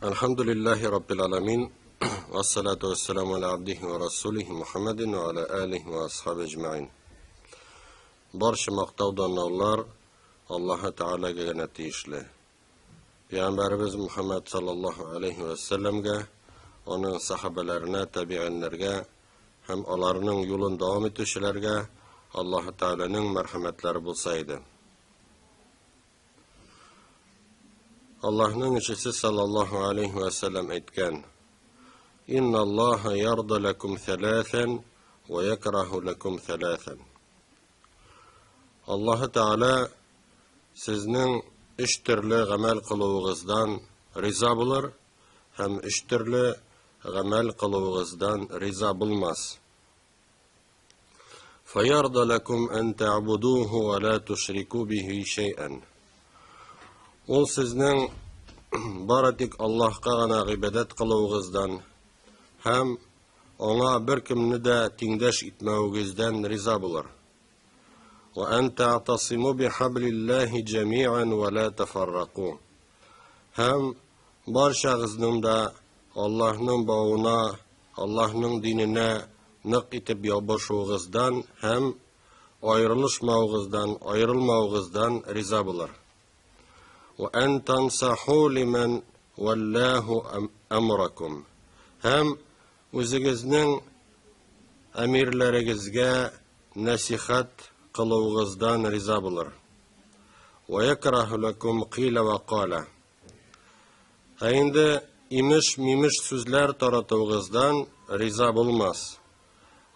Elhamdülillahi Rabbil Alamin. Vessalatu vesselamu ala abdihi ve rasulihi Muhammedin ve ala alihi ve ashabi ecma'in. Barşı maqtavdan navlar Allah Teala'ga gana tiyishli. Peygamberimiz Muhammed sallallahu aleyhi ve sellemge, onun sahabelerine, tabi'inlerge, hem onlarının yolun devam etişlerge Allah Teala'nın merhametleri bulsaydı. Allah'ın elçisi sallallahu aleyhi ve sellem etken: İnna Allah yarda lekum thalathan ve yekrahu lekum thalathan. Allah Teala sizning üç türlü amel kılığınızdan riza bulur, hem üç türlü amel kılığınızdan riza bulmaz. Fayarda lekum en ta'buduhu ve la tuşriku bihi şey'en. Ol sizning baratik Allah'a gana ibadet kılığınızdan hem ona bir kimni de tengdaş etmewinizdan riza bulur. Ve en ta'tasimu bihablillahi cemi'an ve la teferraku. Hem barşağızның da Allah'ın bağına, Allah'ın dinine nık itip yapışığızdan hem ayrılmağızdan riza bulur. Ve en tansahu limen vallahu emrakum. Hem özünüzün emirlerinizge nasihat kılığınızdan riza bulur. Ve yekrahu lekum qila ve qala. Hayinde imiş mimiş sözler taratığınızdan riza bulmaz.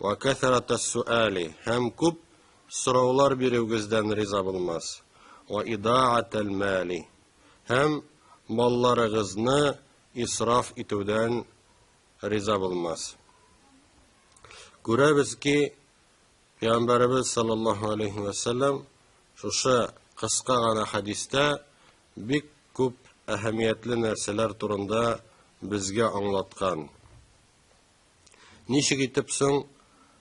Ve kethrata suali. Hem kup sorular birivizden riza bulmaz. Ve ida'atel mali. Hem mallarınızı israf etüden riza bulmaz. Görəbiz ki, Peygamberimiz sallallahu aleyhi ve sellem şuşa kıska gana hadiste bik köp ehemmiyetli nerseler turunda bizge anlatkan. Nişik itipsin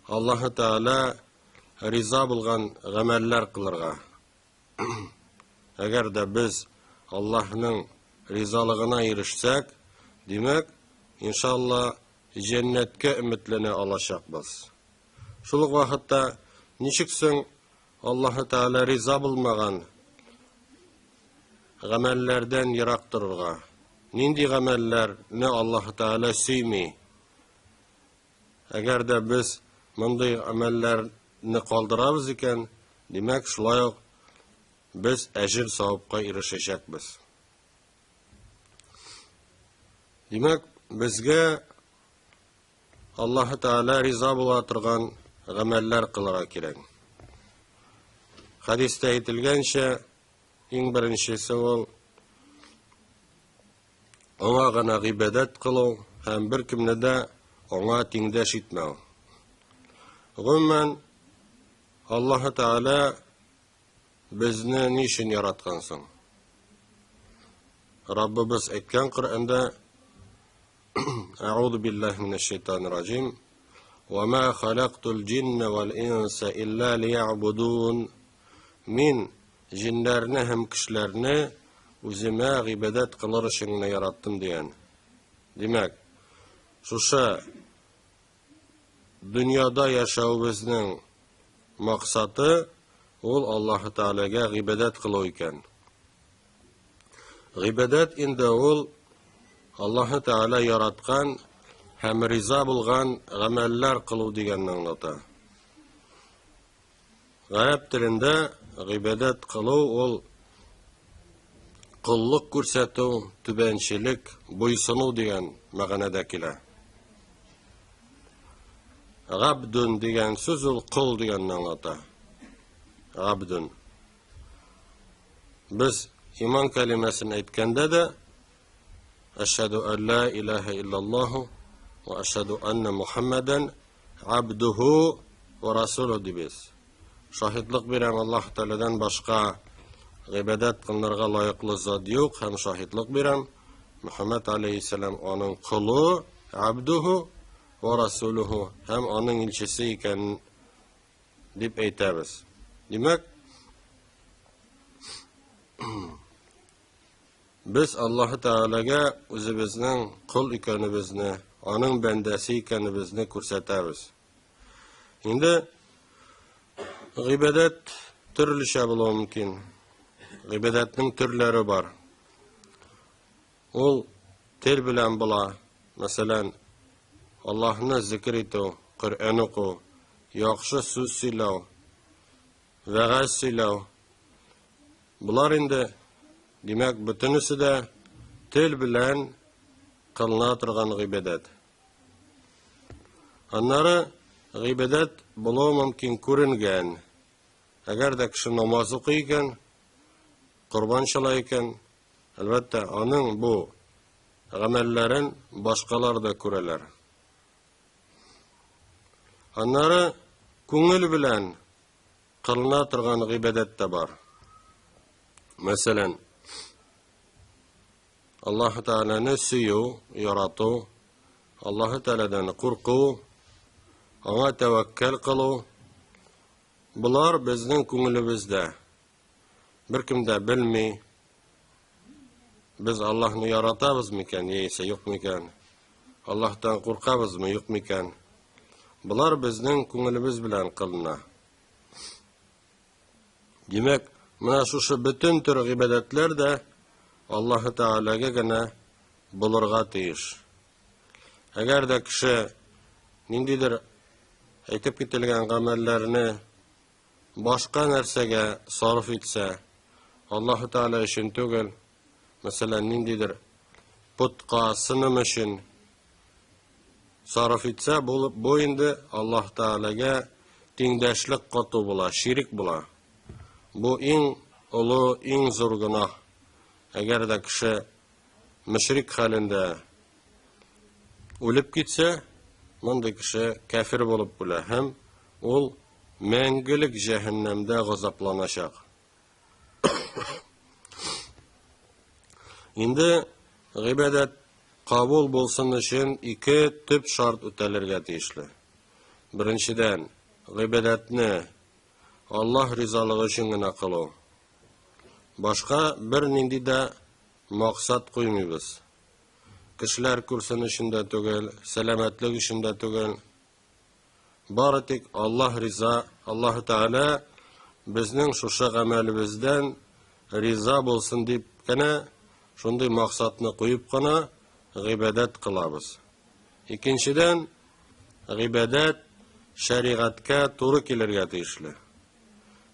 Allah Teala riza bulgan gameller kılırga. Eğer de biz Allah'ın rizalığına erişsek, demek İnşallah cennetke ümitlene alacakbız. Şuluk vakitte nişiksin Allah Teala riza bulmagan gamellerden yiraktırırga. Nindi gameller ne Allah Teala süymi. Eğer de biz mınday amellerini kaldırabız iken, demek şulay biz ecir savupka erişecekbiz. Demek bizge Allah Teala riza bulatırgan gameller kılara kirek. Hadiste aytilgençe en birinçisi ol ona gana ibadet kılı hem bir kimne de ona tengdaş etmew. Gümmen Allah Teala bizni niçin yaratkansın? Rabbimiz etken Kur'an'da أعوذ بالله من الشيطان الرجيم وما خلقت الجن والإنس إلا ليعبدون من jinlerine hem kişilerine üzüme ibadet kılır şeklinde yarattım diyen. Demek, şuşa dünyada yaşavımızın maksatı ol Allah Teala'ya ibadet kılı iken. İbadet inde ol Allah Teala yaratkan hem riza bulgan gameller kılı diyen anlata. Arap dilinde ibadet kılı ol kıllık көрсәтү, tübençilik, buysunu diyen mağanadakiler. Abdun diyen söz ol kul diyen anlata. Abdun. Biz iman kelimesini etkende de Eşhedü en la ilahe illallahu ve eşhedü enne Muhammeden abduhu ve rasuluhu dibiz. Şahitlik bilen Allah Teala'dan başka ibadet kılınırga layıklı zat yok. Hem şahitlik bilen Muhammed Aleyhisselam onun kulu, abduhu ve rasuluhu. Hem onun ilçesi iken dip eytemiz. Demek biz Alloh taolaga o'zimizning qul ekanimizni, onun bendesi ekanimizni ko'rsatamiz. Endi g'ibodat turlicha bo'lishi mumkin. G'ibodatning turlari bor. Ol til bilan bo'la, masalan, Allohni zikr etuv, Qur'on o'qu, yaxshi so'z so'zlaw, va'z so'zlaw. Bular endi demak butunisi de til bilan qilina turgan g'ibodat. Anlari g'ibodat bo'lishi mumkin ko'ringan. Agar da kishi namoz o'qiykan, qurbon shalaykan, albatta onun bu amalların boshqalar da ko'ralar. Anlari ko'ngil bilan qilina turgan g'ibodat da bor. Masalan, Allah Teala'nı suyu, yaratu, Allah Teala'dan korku, ona tevekkül kılu. Bunlar bizning ko'nglimizda. Bir kimde bilmey, biz Allah'ını yaratabız miken, yeyse yok miken, Allah'tan korkabız mı, yok miken. Bunlar bizning ko'nglimiz bilan qılına. Demek, mana şu bütün tür g'ibodatlar da Allah Teala'ga gene bulurga tiyiş. Eğer de kişi nindidir aytib ketilgan amellerini başka nersege sarf etse, Allah Teala için tugul, mesela nindidir putqa sınım için sarf etse, bu indi Allah Teala'ga tengdaşlık katı bula, şirik bula. Bu en ulu, en zor günah. Eğer de kişi müşrik halinde ölüp gitse, bunday kişi kafir bulup bula. Hem ol мәңгілік cehennemde gazaplanacak. Şimdi g'ibodat kabul bolsun için iki tüp şart ötelerge tiyişli. Birinciden, g'ibodatni Allah rizalığı için gina kılu. Başka bir nindi de maksat koymuyoruz. Kişiler kursun içinde tügel, selametlik içinde tügel. Baratik Allah riza, Allah Teala bizning şuşa amelimizden riza bolsun deyip gene şunday maksatını koyup gana g'ibodat kılabız. İkinciden, g'ibodat şeriatka to'g'ri kelirga tiyishli.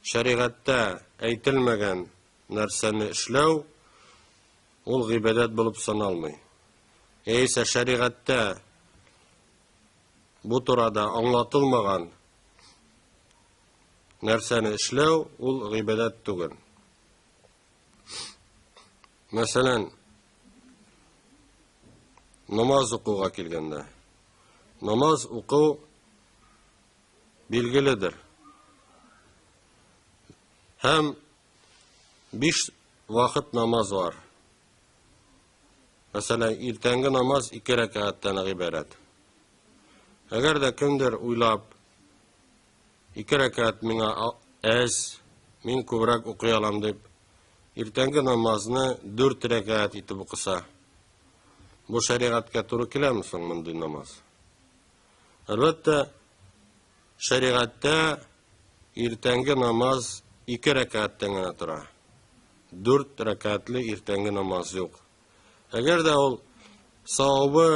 Şeriatda aytilmagan narsani ishlaw ol g'ibodat bo'lib sanalmay. Esa şeriatda bu turada anlatılmagan narsani ishlaw ol g'ibodat tugul. Masalan, namaz o'quga kelganda, namaz o'quv belgilidir. Hem 5 vaqt namaz var. Mesela ertangi namaz 2 rakatdan ibarat. Eğer de kimdir uylab 2 rakat mina az, min ko'proq o'qiy olam deb ertangi namozni 4 rakat etib o'qisa, bu shariatga to'g'ri keladimi so'ng bunday namoz? Albatta, shariatda ertangi namoz 2 rakatdan turadi. 4 rakatli ertangi namoz yo'q. Agar da ol savobi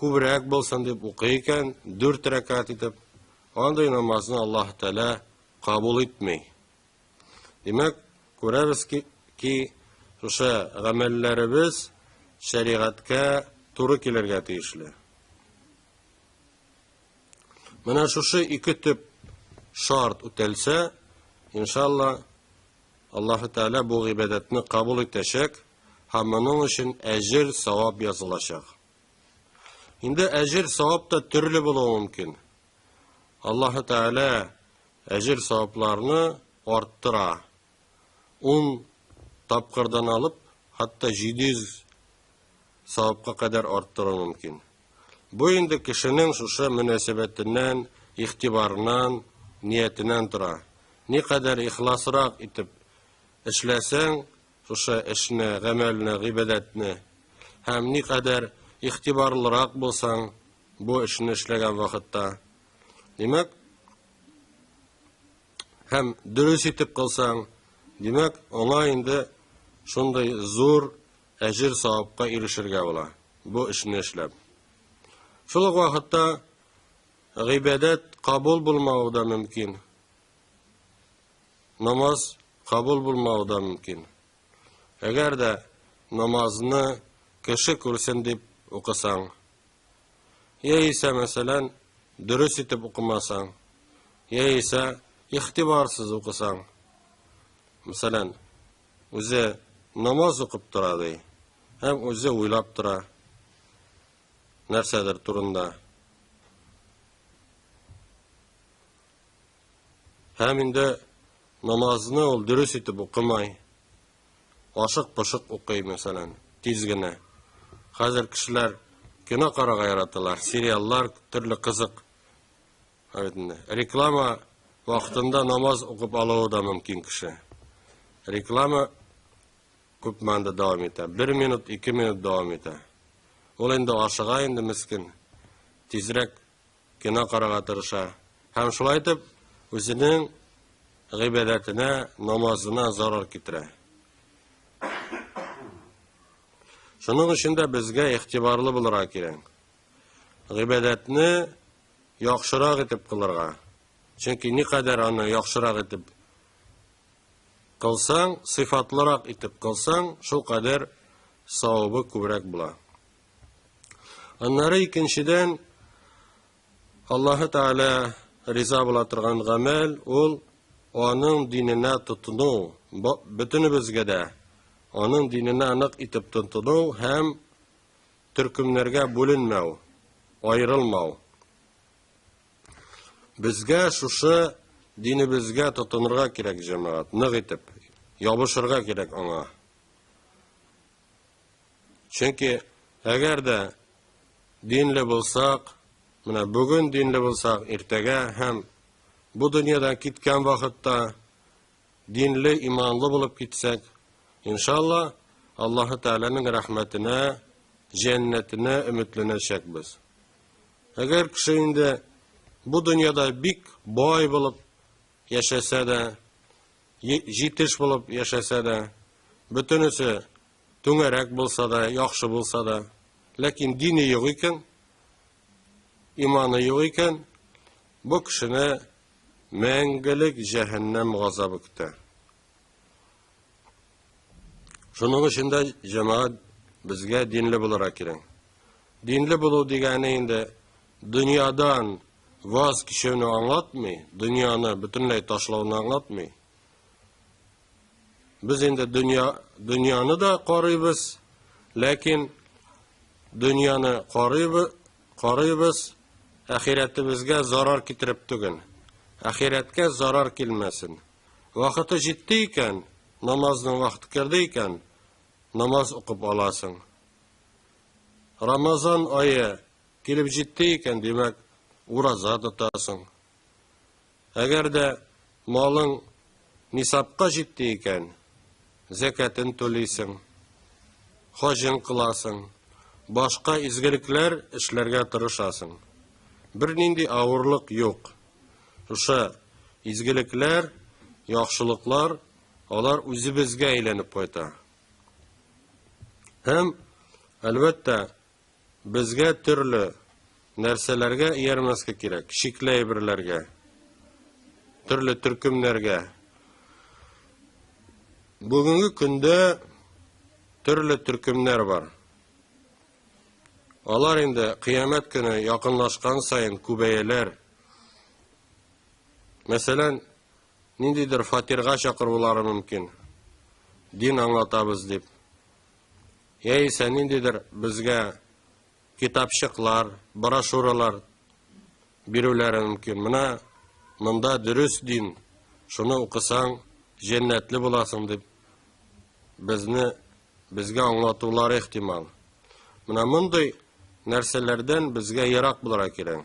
ko'proq bo'lsin deb o'qiykan, 4 rakat etib, onday namozni Alloh taolo qabul etmay. Demak, ko'ramizki, o'sha amallarimiz shariatga to'g'ri kelirga tegishli. Mana shu iki tip shart o'talsa, inshaalloh Alloh taolo bu ibodatni qabul etacak, hammaning uchun ajr, savob yozilacak. Endi ajr, savob da turli bo'lishi mumkin. Alloh taolo ajr, savoblarni orttira. 10 tapqirdan alıp hatta 700 savobga kadar arttırır mümkün. Bu endi kişinin şuşa münasebetinden, ihtibarından, niyetinden tura. Ne kadar ihlasırak etip işlesen, шушы эшне, гамәлне, гыйбадәтне, һәм ни кадәр ихтибарлырак булсаң бу эшне эшләгән вакытта, димәк, һәм дөрес итеп кылсаң, димәк, аңа инде шундай зур әҗер савапка ирешергә була, бу эшне эшләп. Шул ук вакытта гыйбадәт кабул булмауы да мөмкин. Намаз кабул булмауы да мөмкин. Әгәр дә намазны кеше күрсен дип укысаң, яисә, мәсәлән, дөрес итеп укымасаң, яисә ихтибарсыз укысаң, мәсәлән, үзе намаз укып тора ди, һәм үзе уйлап тора нәрсәдер турында. Һәм инде намазны ул дөрес итеп укымай, ашык-пошык укый, мәсәлән, тиз генә. Хәзер кешеләр кино карарга яраталар, сериаллар, төрле кызык. Реклама вакытында намаз укып алуы да мөмкин кеше. Реклама күп мәндә дәвам итә. 1 минут, 2 минут дәвам итә. Ул инде ашыга, инде мискин, тизрәк кино карарга тырыша. Һәм шулай итеп, үзенең гыйбадәтенә, намазына зарар китерә. Шуның өчен дә безгә ихтибарлы булырга кирәк. Гыйбадәтне яхшырак итеп кылырга. Чөнки никадәр аны яхшырак итеп кылсаң, сыйфатлырак итеп кылсаң, шул кадәр савабы күбрәк була. Аннары икенчедән, Аллаһ Тәгалә риза була торган гамәл, ул аның диненә тотыну, бөтенебезгә дә аның диненә нык итеп тотыну һәм төркемнәргә бүленмәү, аерылмау. Безгә шушы динебезгә тотынырга кирәк, җәмәгать, нык итеп, ябышырга кирәк аңа. Чөнки әгәр дә динле булсак, менә бүген динле булсак, иртәгә һәм бу дөньядан киткән вакытта динле, иманлы булып китсәк, иншалла, Аллаһ Тәгаләнең рәхмәтенә, җәннәтенә өметләнәчәкбез. Әгәр кеше инде бу дөньяда бик бай булып яшәсә дә, җитеш булып яшәсә дә, бөтенесе түңәрәк булса да, яхшы булса да, ләкин дине юк икән, иманы юк икән, бу кешене мәңгелек җәһәннәм газабы көтә. Шуның өчен дә, җәмәгать, безгә динле булырга кирәк. Динле булу дигәне инде дөньядан ваз кичәүне аңлатмый, дөньяны бөтенләй ташлауны аңлатмый. Без инде дөньяны да карыйбыз, ләкин дөньяны карыйбыз, әхирәтебезгә зарар китереп түгел. Әхирәткә зарар килмәсен. Вакыты җитте икән, намазның вакыты керде икән, намаз укып аласың. Рамазан айы килеп җитте икән, димәк, ураза тотасың. Әгәр дә малың нисапка җитте икән, зәкатын түлисең, хаҗын кыласың, башка изгелекләр эшләргә тырышасың. Бер нинди авырлык юк. Шушы изгелекләр, яхшылыклар, алар үзебезгә әйләнеп кайта. Һәм, әлбәттә, безгә төрле нәрсәләргә иярмәскә кирәк, шикле әйберләргә, төрле төркемнәргә. Бүгенге көндә төрле төркемнәр бар. Алар инде кыямәт көне якынлашкан саен күбәяләр. Мәсәлән, ниндидер фатирга чакырулары мөмкин, дин аңлатабыз дип. Яисә ниндидер безгә китапчыклар, брошюралар бирүләре мөмкин. Менә монда дөрес дин, шуны укысаң, җәннәтле буласың дип безгә аңлатулары ихтимал. Менә мондый нәрсәләрдән безгә ярак булырга кирәк.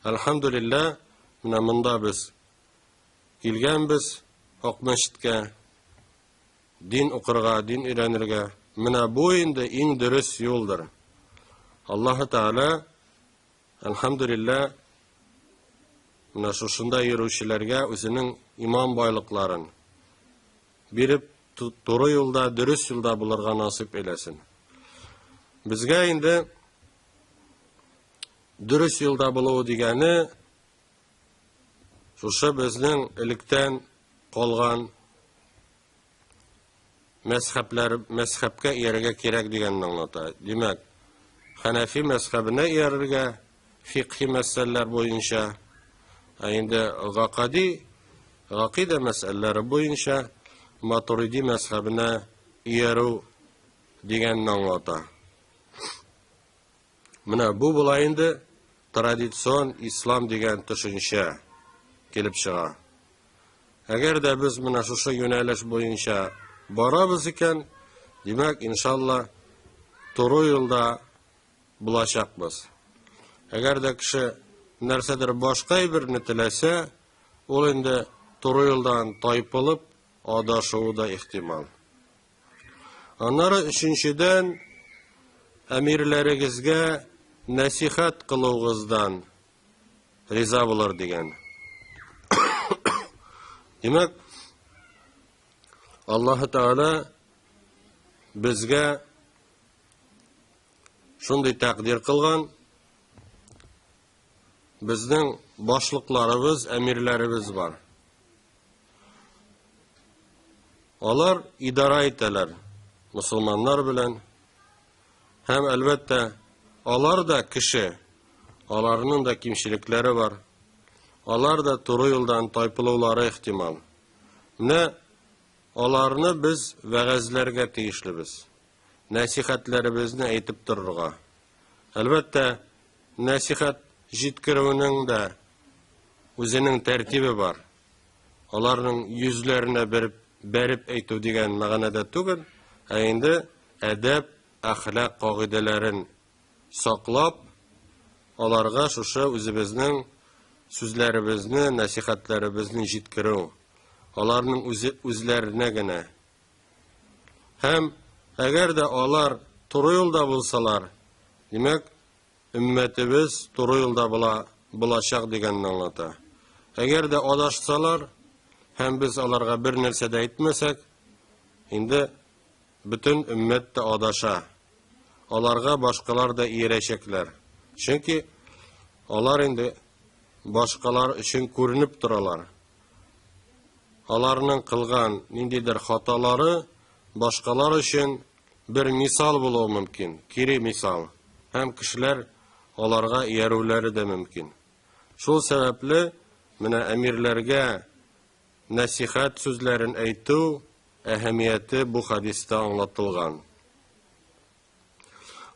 Әлхәмдүлилләh, менә монда без килгәнбез, Ак мәчеткә. din okurga, din öğrenirge, mına bu indi en dürüst yoldur. Allah Teala elhamdülillah mına şuşunda yürüyüşlerge özünün iman baylıkların birip doğru yolda, dürüst yolda bulurga nasip eylesin. Bizge indi dürüst yolda buluğu digeni şuşa bizning ilikten qolgan mezhepke erige kerak deganini anlatadi. Demak, Hanefi mezhebine erige fiqhi meseleler boyunca, endi aqide meseleleri boyunca Maturidi mezhebine eru deganini anlatadi. Mana bu bulayında tradisyon İslam degan düşünce kelip çığa. Eğer de biz mana şu yöneliş boyunca barabız iken, demek inşallah doğru yolda bulaşakmız. Eğer de kişi nersedir başka birini tilese, ol indi doğru yoldan taypılıp adaşığı da ihtimal. Onları üçüncüden emirleringizge nasihat kılığızdan riza bulur degen. Demek Allah Teala bizge şunday takdir kılgan, bizning başlıklarımız, emirlerimiz var. Onlar idare ettiler Müslümanlar bilen. Hem elbette onlar da kişi, onların da kimşilikleri var. Onlar da doğru yoldan taypılıları ihtimal. Ne? Onlarını biz vaazlerge teyişlibiz. Nasihatlerimizni aytib tururga. Elbette nasihat jitkiruvinin de özünün tertibi var. Onların yüzlerine berip aytu degan ma'noda tugul, endi adab, ahlak qoidalarin saqlab, onlarga şuşa özümüzning sözlerimizni, nasihatlarimizni jitkiruv. Onlarning özlerine gene. Hem eğer de onlar doğru yolda bulsalar, demek ümmetimiz doğru yolda bulaşak deganini anlata. Eğer de adaşsalar, hem biz onlarga bir narsa da etmesek, indi bütün ümmet de adaşa. Onlarga başkalar da iyileşekler. Çünkü onlar indi başkalar için görünüp duralar. Onlarning kılgan nindidir hataları başkalar için bir misal buluğu mümkün. Kiri misal. Hem kişiler onlarga yeruvleri de mümkün. Şu sebeple mine emirlerge nasihat sözlerin aytu ehemmiyeti bu hadiste anlatılgan.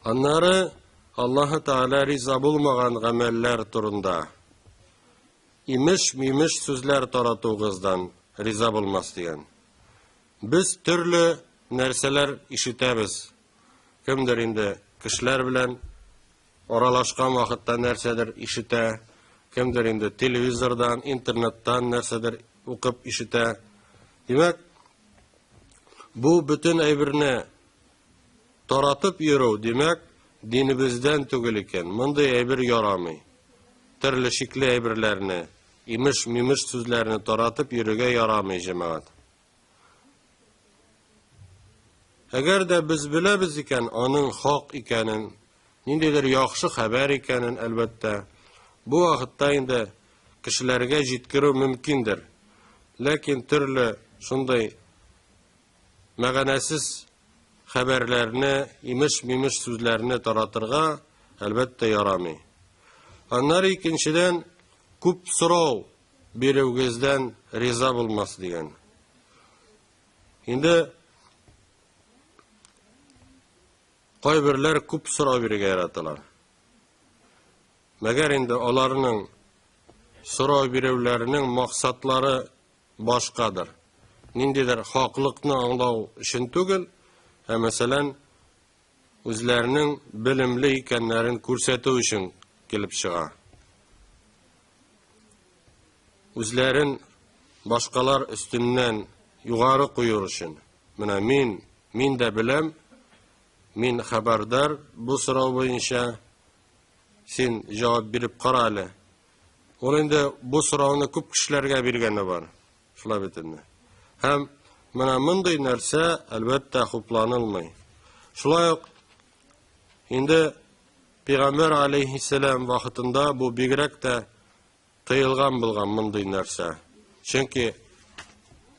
Onları Allah Teala riza bulmagan gameller turunda imiş sözler taratuğuzdan riza bulmaz diyen. Biz türlü nerseler işitemiz. Kimdir indi kişiler bilen oralaşkan vakitte nersedir işite, kimdir indi televizordan, internetten nersedir okup işite. Demek bu bütün eybirni taratıp yürü demek dinimizden tügül iken. Munday eybir yaramay. Türlü şekli eybirlerini, imiş sözlerini taratıp yürüge yaramay cemaat. Eğer de biz bilebiz iken, onun hak ikenin, nindidir yaxşı haber ikenin elbette, bu vakitte indi kişilerge jitkiru mümkündür. Lakin türlü şunday mağanasiz haberlerini, imiş sözlerini taratırga elbette yaramay. Onları ikinciden küp sorov birevgizden riza bulması diyen. Şimdi qaybirler küp sorov birge yaratılar. Meğer indi onlarının sorov birevlerinin maksatları başkadır. Nindidir haqlıqni anlaw için tugul, mesela özlerinin bilimli ikenlerin көрсету için kelip çığa. Özlerin başkalar üstünden yukarı koyur için. Менә мин дә беләм, мин хәбәрдар бу сорау буенча, син җавап биреп кара әле. Ул инде бу сорауны күп кешеләргә биргәне бар. Шулай бит инде. Һәм менә мондый нәрсә әлбәттә хупланылмый. Шулай ук инде Пәйгамбер алейхиссалам вакытында бу бигрәк тә тыелган булган мондый нәрсә. Чөнки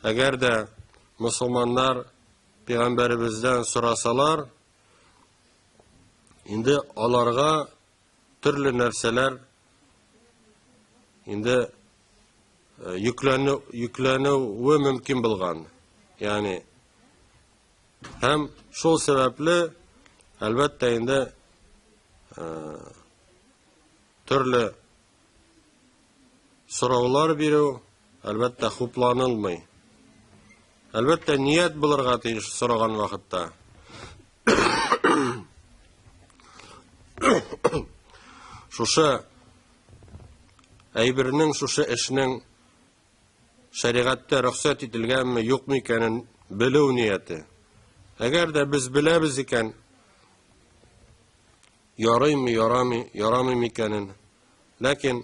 әгәр дә мусламаннар Пәйгамбәребездән сорасалар, инде аларга төрле нәрсәләр инде yüklәнүе мөмкин булган. Ягъни һәм шул сәбәпле әлбәттә инде төрле сораулар бирү әлбәттә хупланылмый. Әлбәттә ният булырга тиеш сораган вакытта. Шушы әйбернең, шушы эшнең шәригатьтә рөхсәт ителгәнме, юкмы икәнен белү нияте. Әгәр дә без беләбез икән, ярыймы, ярамый икәнен, ләкин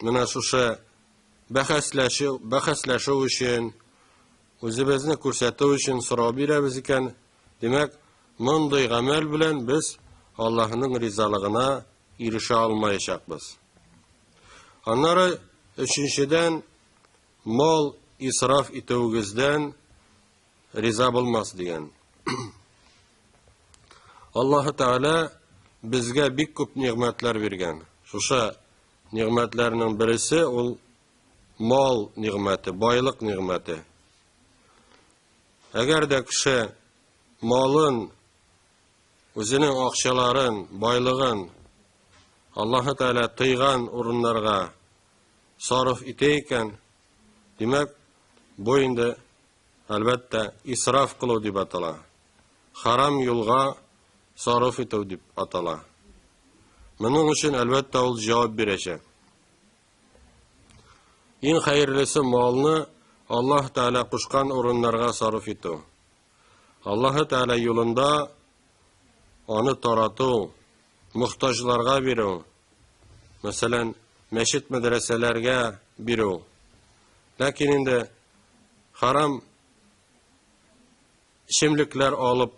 менә шушы бәхәсләшү өчен, үзебезне күрсәтү өчен сорау бирәбез икән, демәк, мондый гамәл белән без Аллаһның ризалыгына ирешә алмаячакбыз. Аннары өченчедән мал исраф итүегездән риза булмас дигән. Аллаһ Тәгалә безгә бик күп нигъмәтләр биргән. Шушы нигъмәтләрнең берсе ул мал нигъмәте, байлык нигъмәте. Әгәр дә кеше малын, үзенең акчаларын, байлыгын Аллаһ Тәгалә тыйган урыннарга сарыф итә икән, демәк, бу инде әлбәттә исраф кылу дип атала. Харам юлга сарыф итү дип атала. Моның өчен әлбәттә ул җавап бирәчәк. Иң хәерлесе малны Аллаһ Тәгалә кушкан урыннарга сарыф итү. Аллаһ Тәгалә юлында аны тарату, мохтаҗларга бирү, мәсәлән, мәчет мәдрәсәләргә бирү. Ләкин инде харам ичемлекләр алып,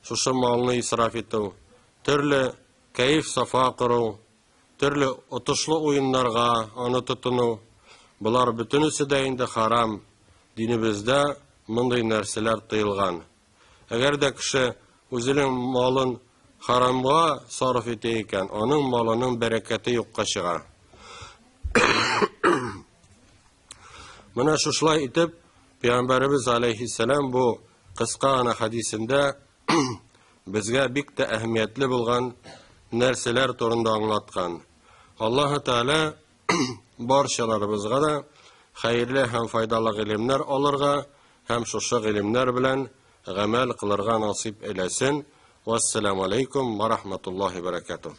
шушы малны исраф итү, төрле кәеф сафа кыру, төрле отышлы уеннарга аны тотыну, булар бөтенесе дә инде харам. Динебездә мондый нәрсәләр тыелган. Әгәр дә кеше үзенең малын харамга сарыф итә икән, аның малының бәрәкәте юкка чыга. Менә шулай итеп, Пәйгамбәребез алейхиссалам бу кыска гына хадисендә безгә бик тә әһәмиятле булган нәрсәләр турында аңлаткан. Аллаһ Тәгалә барчаларыбызга да хәерле һәм файдалы гыйлемнәр алырга һәм шушы гыйлемнәр белән гамәл кылырга насыйп әйләсен. Вассаламу алейкум ва рахматуллаһи ва баракатуһ.